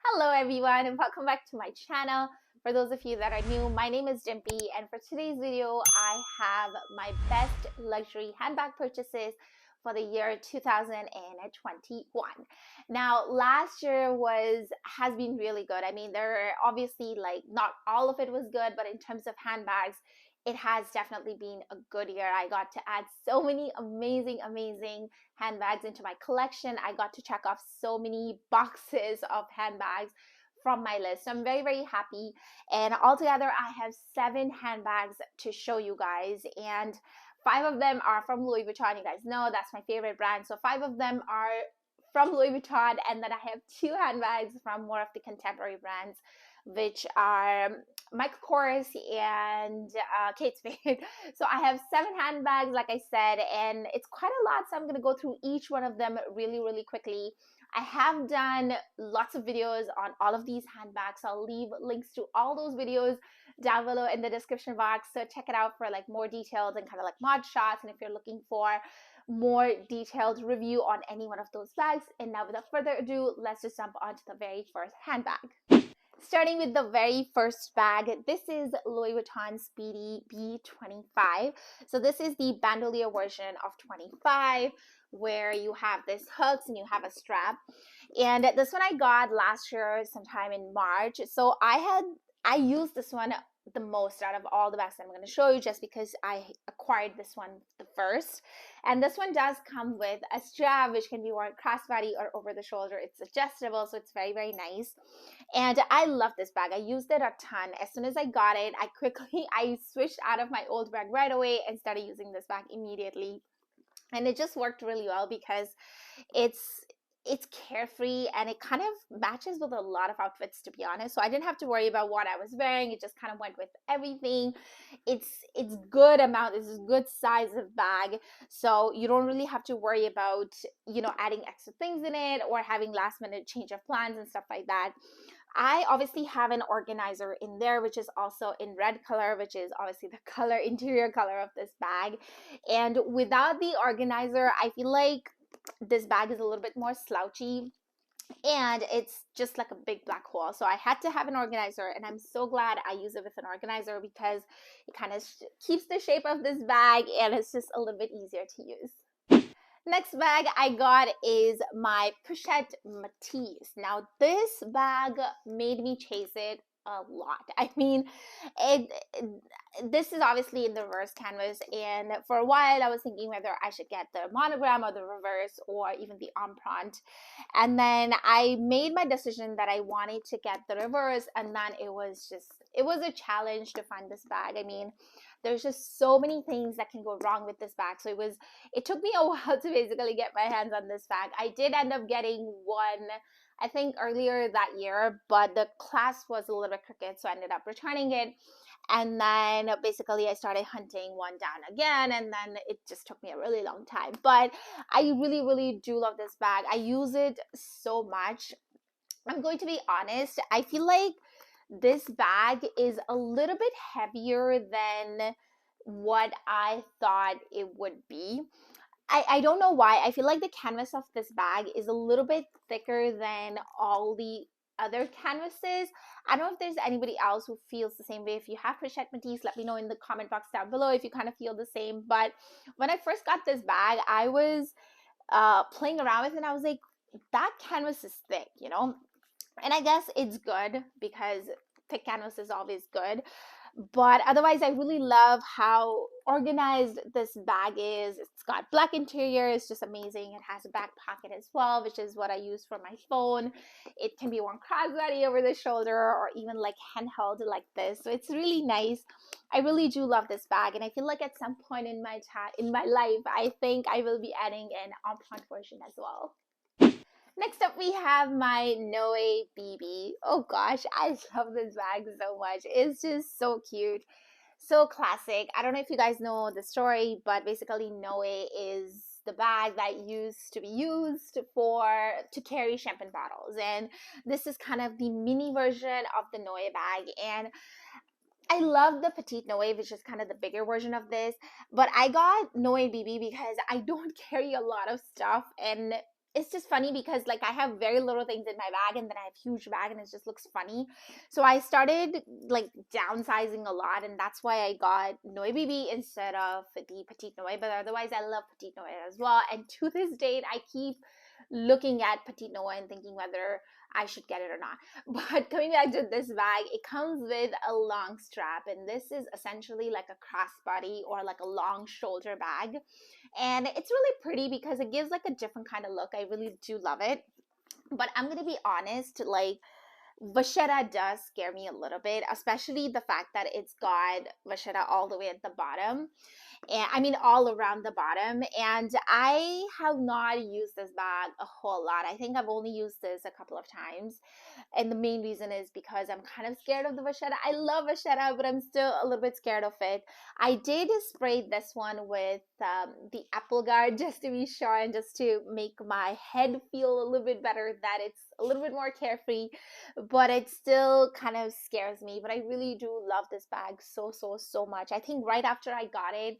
Hello everyone and welcome back to my channel. For those of you that are new, my name is Dimpy and for today's video I have my best luxury handbag purchases for the year 2021. Now last year has been really good. I mean, there are obviously not all of it was good, but in terms of handbags it has definitely been a good year. I got to add so many amazing handbags into my collection. I got to check off so many boxes of handbags from my list. So I'm very happy. And altogether, I have 7 handbags to show you guys. And 5 of them are from Louis Vuitton. You guys know that's my favorite brand. So 5 of them are from Louis Vuitton. And then I have 2 handbags from more of the contemporary brands, which are Michael Kors and Kate Spade. So I have 7 handbags, like I said, and it's quite a lot. So I'm going to go through each one of them really quickly. I have done lots of videos on all of these handbags. So I'll leave links to all those videos down below in the description box. So check it out for more details and kind of mod shots. And if you're looking for more detailed review on any one of those bags. And now without further ado, let's just jump onto the very first handbag. Starting with the very first bag, this is Louis Vuitton Speedy B 25. So this is the bandolier version of 25, where you have this hooks and you have a strap. And this one I got last year sometime in March. So I used this one the most out of all the bags that I'm going to show you, just because I acquired this one the first. And this one does come with a strap which can be worn crossbody or over the shoulder. It's adjustable, so it's very nice. And I love this bag. I used it a ton. As soon as I got it, I switched out of my old bag right away and started using this bag immediately. And it just worked really well because it's carefree and it kind of matches with a lot of outfits, to be honest. So I didn't have to worry about what I was wearing. It just kind of went with everything. It's good amount. It's a good size of bag, so you don't really have to worry about adding extra things in it or having last minute change of plans and stuff like that. I obviously have an organizer in there, which is also in red color, which is obviously the interior color of this bag. And without the organizer, I feel like this bag is a little bit more slouchy and it's just like a big black hole. So I had to have an organizer, and I'm so glad I use it with an organizer because it kind of keeps the shape of this bag and it's just a little bit easier to use. Next bag I got is my Pochette METIS. Now this bag made me chase it a lot. I mean, this is obviously in the reverse canvas, and for a while I was thinking whether I should get the monogram or the reverse or even the empreinte, and then I made my decision that I wanted to get the reverse, and then it was a challenge to find this bag. I mean, there's just so many things that can go wrong with this bag, so it took me a while to basically get my hands on this bag. I did end up getting one, I think, earlier that year, but the clasp was a little bit crooked, so I ended up returning it. And then basically I started hunting one down again, and then it just took me a really long time. But I really do love this bag. I use it so much. I'm going to be honest, I feel like this bag is a little bit heavier than what I thought it would be. I don't know why. I feel like the canvas of this bag is a little bit thicker than all the other canvases. I don't know if there's anybody else who feels the same way. If you have Pochette METIS, let me know in the comment box down below if you kind of feel the same. But when I first got this bag, I was playing around with it and I was like, that canvas is thick, and I guess it's good because thick canvas is always good. But otherwise, I really love how organized this bag is. It's got black interior. It's just amazing. It has a back pocket as well, which is what I use for my phone. It can be worn crossbody over the shoulder or even handheld like this. So it's really nice. I really do love this bag, and I feel like at some point in my life, I think I will be adding an empreinte version as well. Next up, we have my Noé BB. Oh gosh, I love this bag so much. It's just so cute, so classic. I don't know if you guys know the story, but basically Noé is the bag that used to be used to carry champagne bottles, and this is kind of the mini version of the Noé bag. And I love the Petite Noé, which is kind of the bigger version of this, but I got Noé BB because I don't carry a lot of stuff, and it's just funny because like I have very little things in my bag and then I have huge bag and it just looks funny. So I started like downsizing a lot, and that's why I got Noé BB instead of the Petite Noé. But otherwise I love Petite Noé as well, and to this date I keep looking at Petite Noé and thinking whether I should get it or not. But coming back to this bag, it comes with a long strap, and this is essentially like a crossbody or like a long shoulder bag. And it's really pretty because it gives like a different kind of look. I really do love it. But I'm gonna be honest, like vachetta does scare me a little bit, especially the fact that it's got vachetta all the way at the bottom, and I mean all around the bottom. And I have not used this bag a whole lot. I think I've only used this a couple of times, and the main reason is because I'm kind of scared of the vachetta. I love vachetta, but I'm still a little bit scared of it. I did spray this one with the apple guard just to be sure, and just to make my head feel a little bit better that it's a little bit more carefree, but it still kind of scares me. But I really do love this bag so much. I think right after I got it,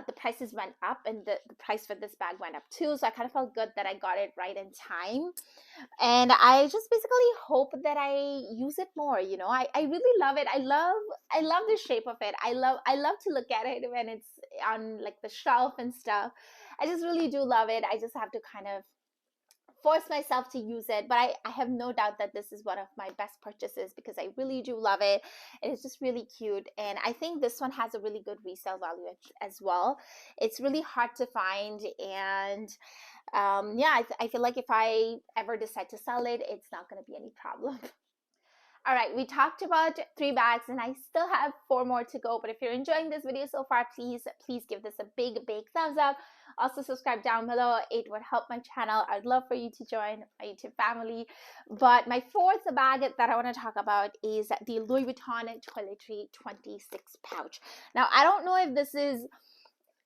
the prices went up, and the price for this bag went up too, so I kind of felt good that I got it right in time. And I just basically hope that I use it more. You know, I really love it. I love the shape of it. I love to look at it when it's on like the shelf and stuff. I just really do love it. I just have to kind of force myself to use it, but I have no doubt that this is one of my best purchases because I really do love it. It's just really cute, and I think this one has a really good resale value as well. It's really hard to find, and yeah, I feel like if I ever decide to sell it, it's not going to be any problem. All right, we talked about 3 bags and I still have 4 more to go, but if you're enjoying this video so far, please give this a big thumbs up. Also subscribe down below. It would help my channel. I'd love for you to join my YouTube family. But my 4th bag that I want to talk about is the Louis Vuitton Toiletry 26 pouch. Now, I don't know if this is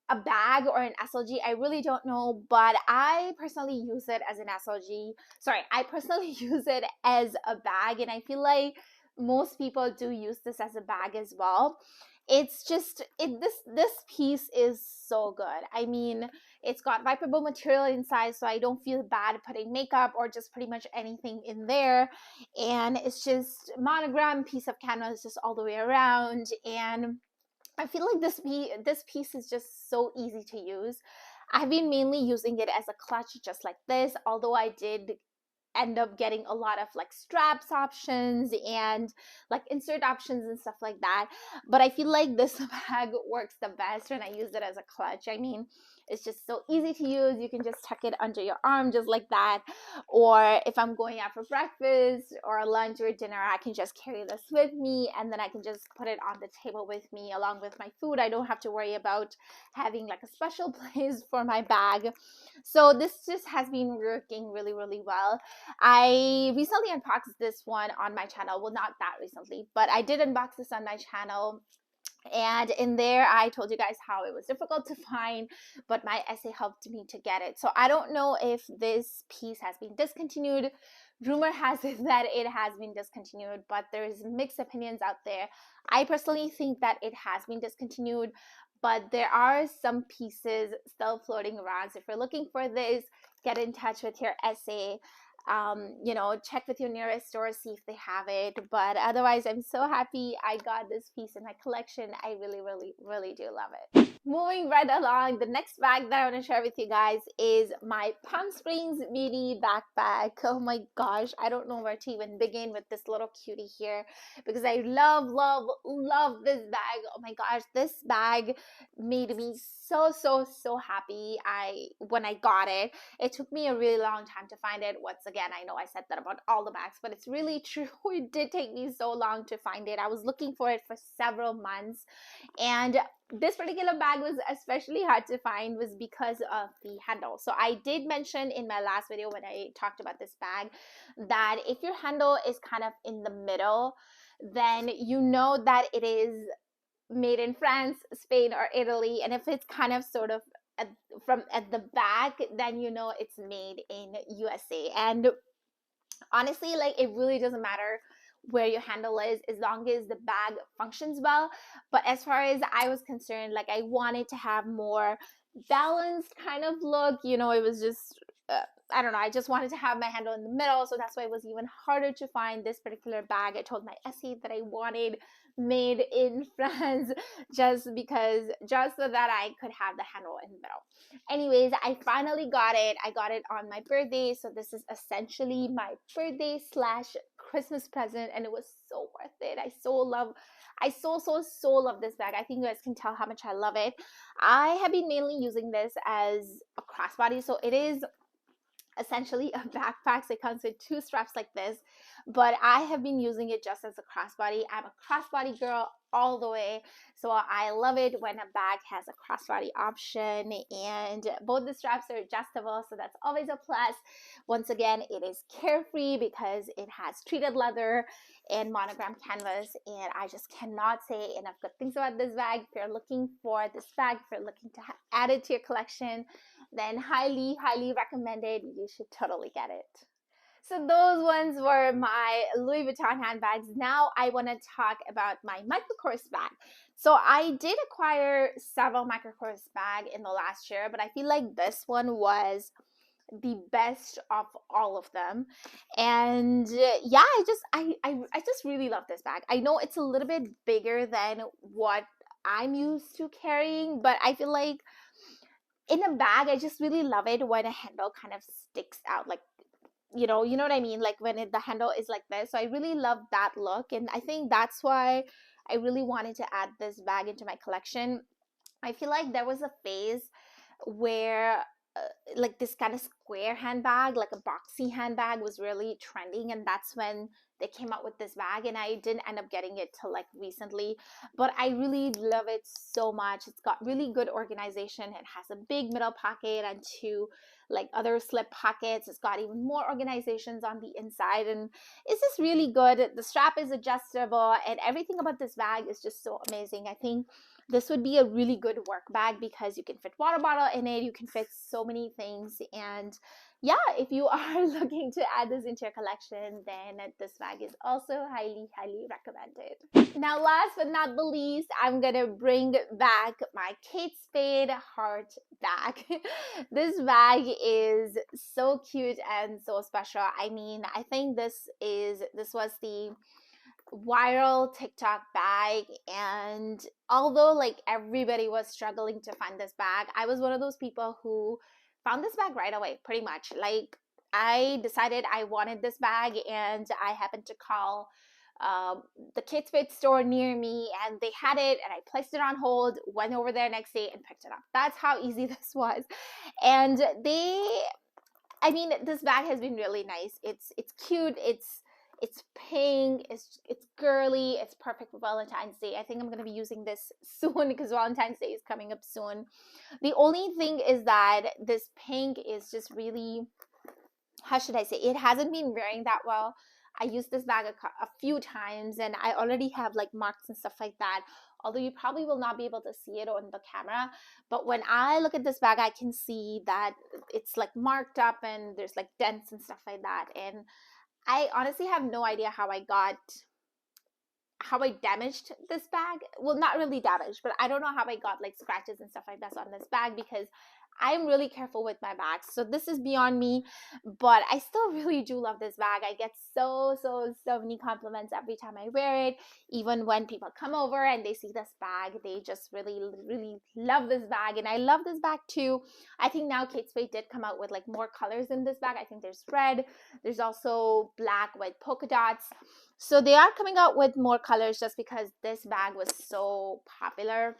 a bag or an SLG. I really don't know, but I personally use it as an SLG. Sorry, I personally use it as a bag, and I feel like most people do use this as a bag as well. It's just this piece is so good. I mean, it's got wipeable material inside, so I don't feel bad putting makeup or just pretty much anything in there. And it's just monogram piece of canvas just all the way around, and I feel like this piece is just so easy to use. I've been mainly using it as a clutch just like this, although I did end up getting a lot of like straps options and like insert options and stuff like that. But I feel like this bag works the best when I use it as a clutch. I mean, it's just so easy to use. You can just tuck it under your arm just like that. Or if I'm going out for breakfast or lunch or dinner, I can just carry this with me, and then I can just put it on the table with me along with my food. I don't have to worry about having like a special place for my bag. So this just has been working really well. I recently unboxed this one on my channel. Well, not that recently, but I did unbox this on my channel. And in there, I told you guys how it was difficult to find, but my essay helped me to get it. So I don't know if this piece has been discontinued. Rumor has it that it has been discontinued, but there's mixed opinions out there. I personally think that it has been discontinued, but there are some pieces still floating around. So if you're looking for this, get in touch with your essay. You know, check with your nearest store, see if they have it. But otherwise, I'm so happy I got this piece in my collection. I really do love it. Moving right along, the next bag that I want to share with you guys is my Palm Springs mini backpack. Oh my gosh, I don't know where to even begin with this little cutie here because I love this bag. Oh my gosh, this bag made me so happy when I got it. It took me a really long time to find it. Once again, I know I said that about all the bags, but it's really true. It did take me so long to find it. I was looking for it for several months, and this particular bag was especially hard to find was because of the handle. So I did mention in my last video when I talked about this bag that if your handle is kind of in the middle, then you know that it is made in France, Spain, or Italy. And if it's kind of sort of at the back, then you know it's made in USA. And honestly, like, it really doesn't matter where your handle is as long as the bag functions well. But as far as I was concerned, like, I wanted to have more balanced kind of look. You know, it was just I don't know, I just wanted to have my handle in the middle, so that's why it was even harder to find this particular bag. I told my SE that I wanted made in France just so that I could have the handle in the middle. Anyways, I finally got it. I got it on my birthday, so this is essentially my birthday slash Christmas present, and it was so worth it. I so love this bag. I think you guys can tell how much I love it. I have been mainly using this as a crossbody, so it is essentially a backpack. So it comes with 2 straps like this, but I have been using it just as a crossbody. I'm a crossbody girl all the way, so I love it when a bag has a crossbody option, and both the straps are adjustable, so that's always a plus. Once again, it is carefree because it has treated leather and monogram canvas, and I just cannot say enough good things about this bag. If you're looking for this bag, if you're looking to add it to your collection, then highly recommended. You should totally get it. So those ones were my Louis Vuitton handbags. Now I want to talk about my Michael Kors bag. So I did acquire several Michael Kors bags in the last year, but I feel like this one was the best of all of them. And yeah, I just really love this bag. I know it's a little bit bigger than what I'm used to carrying, but I feel like in a bag, I just really love it when a handle kind of sticks out, like, you know what I mean, like when the handle is like this. So I really love that look, and I think that's why I really wanted to add this bag into my collection. I feel like there was a phase where like this kind of square handbag, like a boxy handbag, was really trending, and that's when they came out with this bag, and I didn't end up getting it till like recently, but I really love it so much. It's got really good organization. It has a big middle pocket and 2 like other slip pockets. It's got even more organizations on the inside, and it's just really good. The strap is adjustable, and everything about this bag is just so amazing. I think this would be a really good work bag because you can fit water bottle in it, you can fit so many things. And yeah, if you are looking to add this into your collection, then this bag is also highly recommended. Now last but not the least, I'm gonna bring back my Kate Spade heart bag. This bag is so cute and so special. I mean, I think this was the viral TikTok bag, and although like everybody was struggling to find this bag, I was one of those people who found this bag right away, pretty much. Like, I decided I wanted this bag, and I happened to call the Kate Spade store near me, and they had it, and I placed it on hold, went over there next day and picked it up. That's how easy this was. And I mean, this bag has been really nice. It's cute, it's pink, it's girly, it's perfect for Valentine's Day. I think I'm going to be using this soon because Valentine's Day is coming up soon. The only thing is that this pink is just really, how should I say, it hasn't been wearing that well. I used this bag a few times, and I already have like marks and stuff like that, although you probably will not be able to see it on the camera. But when I look at this bag, I can see that it's like marked up, and there's like dents and stuff like that. And I honestly have no idea how I damaged this bag. Well, not really damaged, but I don't know how I got like scratches and stuff like that on this bag, because I'm really careful with my bags. So this is beyond me, but I still really do love this bag. I get so many compliments every time I wear it. Even when people come over and they see this bag, they just really love this bag, and I love this bag too. I think now Kate Spade did come out with like more colors in this bag. I think there's red, there's also black with polka dots. So they are coming out with more colors just because this bag was so popular.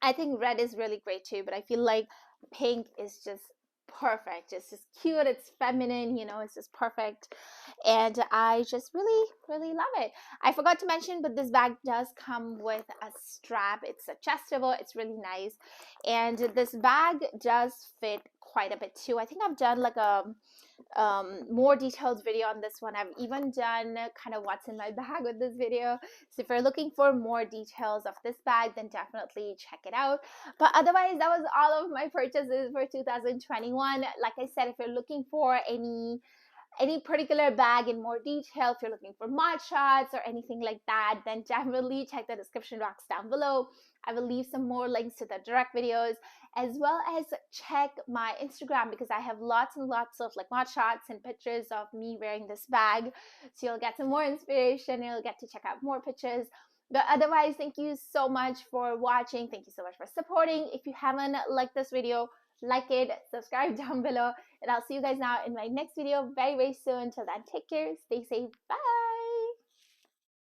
I think red is really great too, but I feel like pink is just perfect. It's just cute, it's feminine, you know, it's just perfect, and I just really love it. I forgot to mention, but this bag does come with a strap. It's adjustable, it's really nice, and this bag does fit quite a bit too. I think I've done like a more detailed video on this one. I've even done kind of what's in my bag with this video, so if you're looking for more details of this bag, then definitely check it out. But otherwise, that was all of my purchases for 2021. Like I said, if you're looking for any any particular bag in more detail, if you're looking for mod shots or anything like that, then definitely check the description box down below. I will leave some more links to the direct videos, as well as check my Instagram, because I have lots and lots of like mod shots and pictures of me wearing this bag. So you'll get some more inspiration, you'll get to check out more pictures. But otherwise, thank you so much for watching. Thank you so much for supporting. If you haven't liked this video, like it, subscribe down below, and I'll see you guys now in my next video very, very soon. Till then, take care, stay safe, bye.